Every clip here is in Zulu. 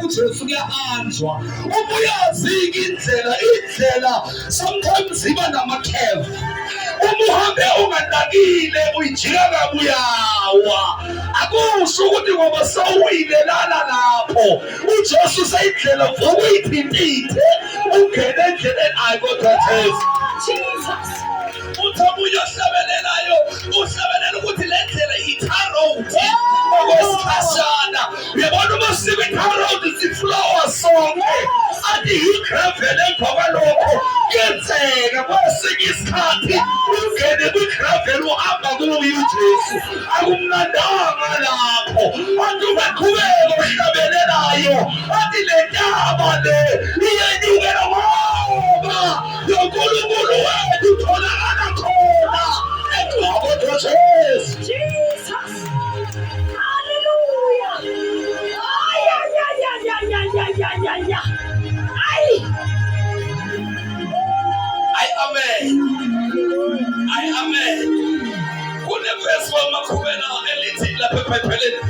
kuJesu kuyahanjwa. Ubuyazi indlela sometimes iba nama-curve. Uhambe unganakile uyijika kabuyawa. Akusho ukuthi ngoba sowuyile lana lapho. uJesu sayindlela vukuyiphimpithe ungene endleleni ayikodathesi. Jesus. Uthabuye ohlabelelayo uhlabelela ukuthi le ndlela itharoti okwesikhashana. Uyabona uma sika itharoti siflowa sonke athi yigravel emva kwalokho kuyenzeka kwesinye isikhathi ungene kwigravel uhamba kuyo uJesu. Akumnandanga lapho athi ubaqhubeka ohlabelelayo athi le ntaba le iyenyukela ngoba yonkulunkulu wethu utholakala khona eqobo Jesu. Jesus. Hallelujah. Amen. Kunevesi wamakhubela elithi lapha eBhayibhelini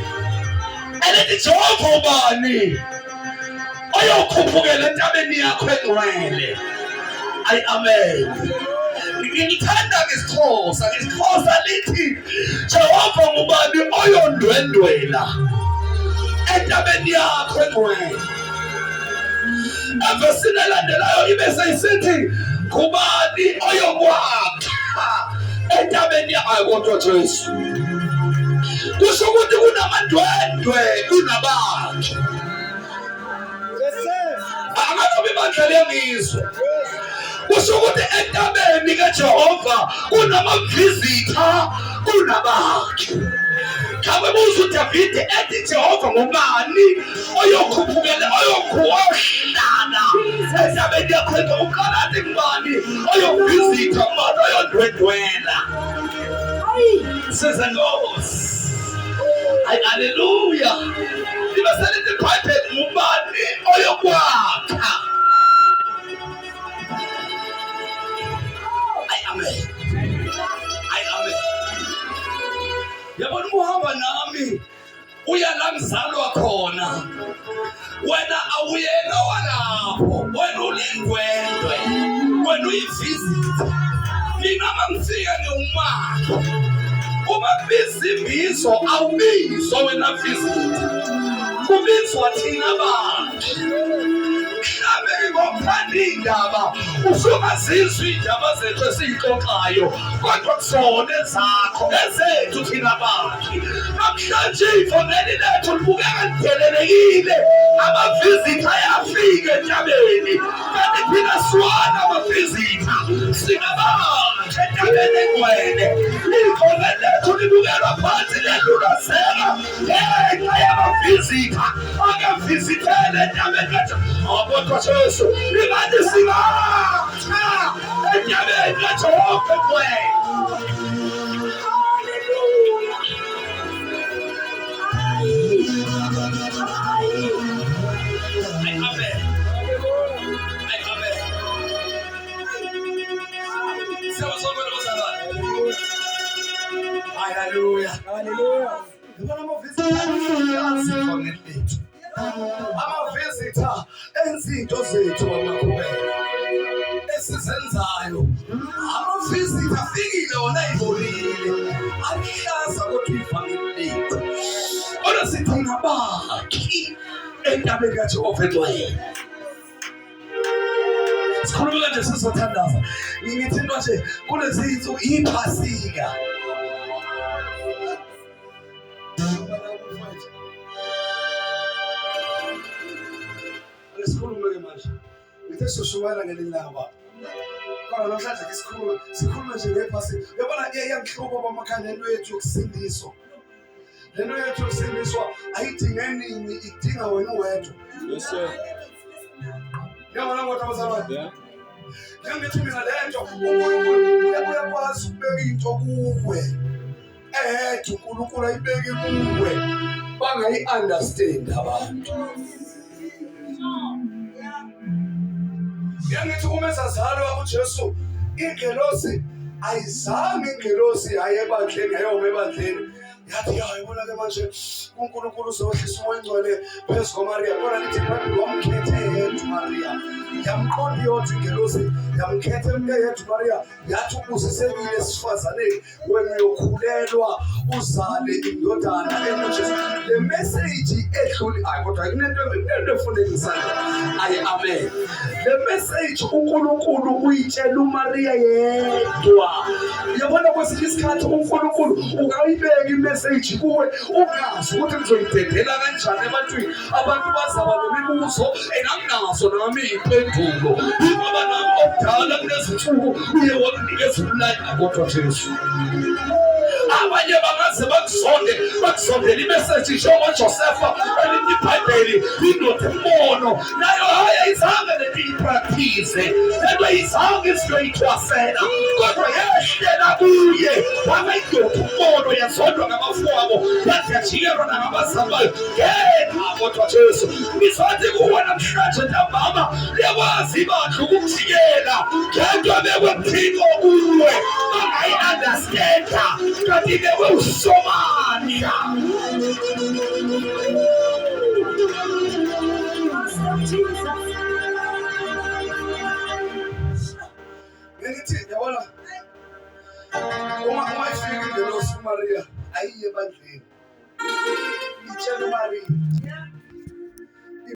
elithi Jehova ubani oyokhuphukela entabeni yakho engcwele. Amen. Ngithanda ngesixhosa lithi Jehova ngubani oyondwendwela entabeni yakho engcwele. Evesini elandelayo ibe seyisithi ngubani oyokwakha entabeni yakho Jesu. Kusho ukuthi kunamandwendwe kunabantu. Angathi ibandla liyangizwa. Kusho ukuthi entabeni kaJehova kunamavizitha kunabantu. Kabe buza uDavide ethi Jehova ngubani oyokhuphukela oyokhuhlala entabeni yakho uqala athi ngubani oyokuvizitha ngubani oyondwendwela. Says Nkosi. Hallelujah. Ibaselithi iBhayibheli ngubani oyokwakha. Amen. Yabona uhamba nami uya la ngizalwa khona. Wena awuyena walapho. Wena ulindwendwe. Wena uyivisit. Mina mangifika ngiwumaka. Uma kubizimbizo awubizwa wena visit. Kubizwa thina bantu. Mhlawumbe ngokuthanda indaba usungazizwa indaba zethu esiyixoxayo kodwa kusona ezakho ezethu thina bantu. Namhlanje ifoneli lethu libukeka lidelelekile. Amavizitha ayafika entabeni kanti thina siwana amavizitha singabantu entabeni engcwele. Ifoneli lethu libukelwa phansi lelulazeka ngenxa yamavizitha akavizithele entabeni lethu. Kodwa Jesu ibandi singatha entabeni kaJehova engcwele. Hallelujah. Amavizitha enzinto zethu amakhubela esizenzayo. Amavizitha afikile wona ayibonile akuhlaza kodwa ivangeli lethu. Kodwa sithina bakhi entabeni kaJehova engcwele. Sikhuluma nje sizothandaza. Ngithindwa nje kulezi insuku iPhasika. Sikhulume manje. Ngithe sishubana ngelindaba. Kodwa namhlanje sikhuluma nje ngePhasika. Yabona iyangihluka kwamakhaleni wethu yokusindiswa. Lento yethu yokusindiswa ayidinga nini, idinga wena wedwa. Yes sir. Yabona ngoba abazalwane. Yeah. Ngithi mina lento uyakwazi ukubeka into kuwe. uNkulunkulu ayibeke kuwe. Bangayi-understand abantu. Ngithi uma esazalwa uJesu ingelosi ayizange ingelosi aye ebandleni ayoma ebandleni yathi yayibona ke manje uNkulunkulu uzohlisa umoya ingcwele phezu koMaria kodwa lithi iBhayibheli wamkhethe yedwa uMaria yamqonda iyothi ingelosi yamkhetha emke yedwa uMaria yathi ubuzisekile esifazaneni wena uyokhulelwa uzale indodana enguJesu le message edluli hayi kodwa kunento efundeke isandla aye amen le message uNkulunkulu uyitshela uMaria yedwa yabona kwesinye isikhathi uNkulunkulu ukayibeka imessage kuwe ungazi ukuthi ngizoyidedela kanjani ebantwini abantu bazaba nemibuzo enanginazo nami impendulo ngoba nami okudala kulezinsuku uye wakunikeza umlayo kodwa Jesu abanye bangaze bakusondela imessage isho ngoJosefa elithi iBhayibheli indoda embono nayo ayizange leyipractice lento ayizange isiyoyithwasela kodwa yehlela kuye wayindoda embono yazondwa ngabafowabo yathi yajikelwa nangabazali bayo yena kodwa Jesu ngizothi kuwe namhlanje ntambama yakwazi bandla ukukujikela ngento ebekwephiko kuwe angayi-understanda kanti bewe usomandla ngithi yabona uma ifika ingelosi uMaria ayiye ebandleni itshela uMaria